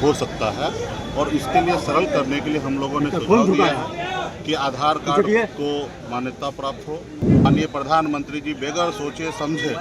हो सकता है। और इसके लिए सरल करने के लिए हम लोगों ने सुझाव दिया है कि आधार कार्ड को मान्यता प्राप्त हो। माननीय प्रधानमंत्री जी बगैर सोचे समझे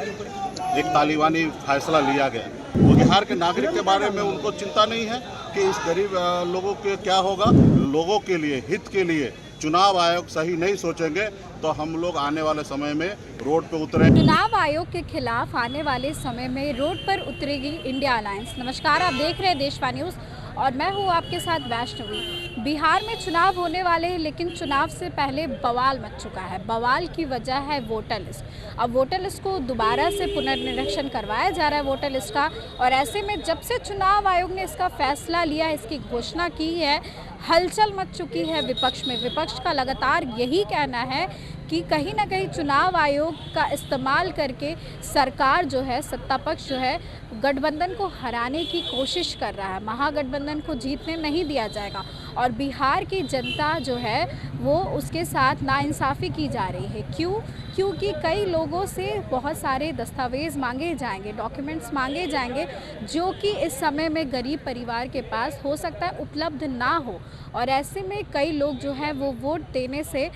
एक तालिबानी फैसला लिया गया। वो बिहार के नागरिक के बारे में उनको चिंता नहीं है कि इस गरीब लोगों के क्या होगा। लोगों के लिए, हित के लिए चुनाव आयोग सही नहीं सोचेंगे तो हम लोग आने वाले समय में रोड पे उतरे। चुनाव आयोग के खिलाफ आने वाले समय में रोड पर उतरेगी इंडिया अलायंस। नमस्कार, आप देख रहे हैं देशवा न्यूज़ और मैं हूं आपके साथ वैष्णवी। बिहार में चुनाव होने वाले हैं, लेकिन चुनाव से पहले बवाल मच चुका है। बवाल की वजह है वोटर लिस्ट। अब वोटर लिस्ट को दोबारा से पुनर्निरीक्षण करवाया जा रहा है वोटर लिस्ट का। और ऐसे में जब से चुनाव आयोग ने इसका फैसला लिया, इसकी घोषणा की है, हलचल मच चुकी है विपक्ष में। विपक्ष का लगातार यही कहना है कि कहीं ना कहीं चुनाव आयोग का इस्तेमाल करके सरकार जो है, सत्ता पक्ष जो है, गठबंधन को हराने की कोशिश कर रहा है। महागठबंधन को जीतने नहीं दिया जाएगा और बिहार की जनता जो है वो उसके साथ नाइंसाफ़ी की जा रही है। क्यों? क्योंकि कई लोगों से बहुत सारे दस्तावेज़ मांगे जाएंगे, डॉक्यूमेंट्स मांगे जाएंगे, जो कि इस समय में गरीब परिवार के पास हो सकता है उपलब्ध ना हो। और ऐसे में कई लोग जो है वो वोट देने से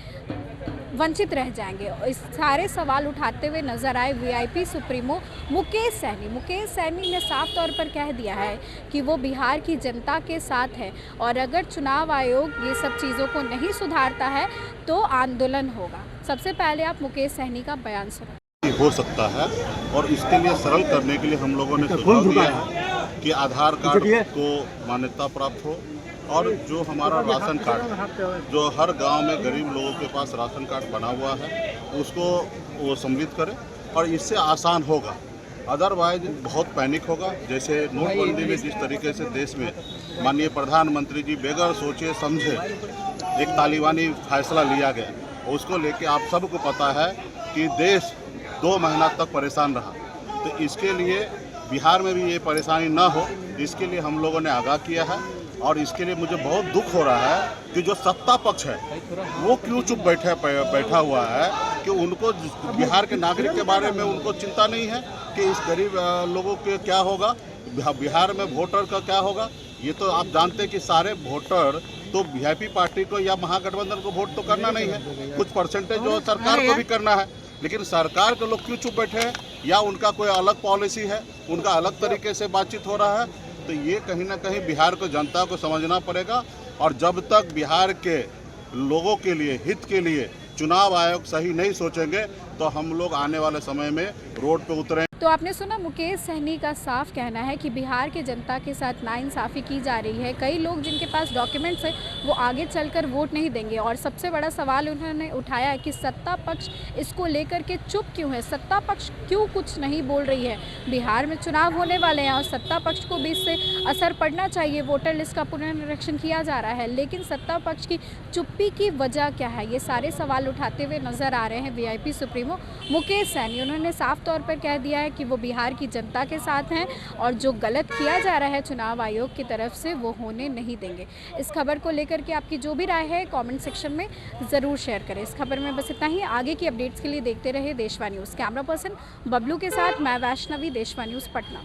वंचित रह जाएंगे। इस सारे सवाल उठाते हुए नजर आए वीआईपी सुप्रीमो मुकेश सहनी। मुकेश सहनी ने साफ तौर पर कह दिया है कि वो बिहार की जनता के साथ है और अगर चुनाव आयोग ये सब चीज़ों को नहीं सुधारता है तो आंदोलन होगा। सबसे पहले आप मुकेश सहनी का बयान सुनो। हो सकता है और इसके लिए सरल करने के लिए हम लोगों ने सुझाव दिया है कि आधार कार्ड को मान्यता प्राप्त हो और जो हमारा राशन कार्ड, जो हर गांव में गरीब लोगों के पास राशन कार्ड बना हुआ है, उसको वो सम्मिलित करें और इससे आसान होगा। अदरवाइज बहुत पैनिक होगा। जैसे नोटबंदी में जिस तरीके से देश में माननीय प्रधानमंत्री जी बगैर सोचे समझे एक तालिबानी फैसला लिया गया, उसको लेके आप सबको पता है कि देश 2 महीना तक परेशान रहा। तो इसके लिए बिहार में भी ये परेशानी ना हो, इसके लिए हम लोगों ने आगाह किया है। और इसके लिए मुझे बहुत दुख हो रहा है कि जो सत्ता पक्ष है वो क्यों चुप बैठा हुआ है कि उनको बिहार के नागरिक के बारे में उनको चिंता नहीं है कि इस गरीब लोगों के क्या होगा, बिहार में वोटर का क्या होगा। ये तो आप जानते हैं कि सारे वोटर तो वीआईपी पार्टी को या महागठबंधन को वोट तो करना नहीं है, कुछ परसेंटेज जो सरकार को भी करना है। लेकिन सरकार के लोग क्यों चुप बैठे हैं, या उनका कोई अलग पॉलिसी है, उनका अलग तरीके से बातचीत हो रहा है। तो ये कहीं ना कहीं बिहार को, जनता को समझना पड़ेगा। और जब तक बिहार के लोगों के लिए, हित के लिए चुनाव आयोग सही नहीं सोचेंगे तो हम लोग आने वाले समय में रोड पे उतरें। तो आपने सुना मुकेश सहनी का साफ कहना है कि बिहार के जनता के साथ नाइंसाफ़ी की जा रही है। कई लोग जिनके पास डॉक्यूमेंट्स है वो आगे चलकर वोट नहीं देंगे। और सबसे बड़ा सवाल उन्होंने उठाया है कि सत्ता पक्ष इसको लेकर के चुप क्यों है, सत्ता पक्ष क्यों कुछ नहीं बोल रही है। बिहार में चुनाव होने वाले हैं और सत्ता पक्ष को भी इससे असर पड़ना चाहिए। वोटर लिस्ट का पुनर्निरीक्षण किया जा रहा है, लेकिन सत्ता पक्ष की चुप्पी की वजह क्या है, ये सारे सवाल उठाते हुए नजर आ रहे हैं वीआईपी सुप्रीमो मुकेश सहनी। उन्होंने साफ तौर पर कह दिया है कि वो बिहार की जनता के साथ हैं और जो गलत किया जा रहा है चुनाव आयोग की तरफ से वो होने नहीं देंगे। इस खबर को लेकर के आपकी जो भी राय है कमेंट सेक्शन में ज़रूर शेयर करें। इस खबर में बस इतना ही। आगे की अपडेट्स के लिए देखते रहे देशवा न्यूज़। कैमरा पर्सन बबलू के साथ मैं वैष्णवी, देशवा न्यूज़ पटना।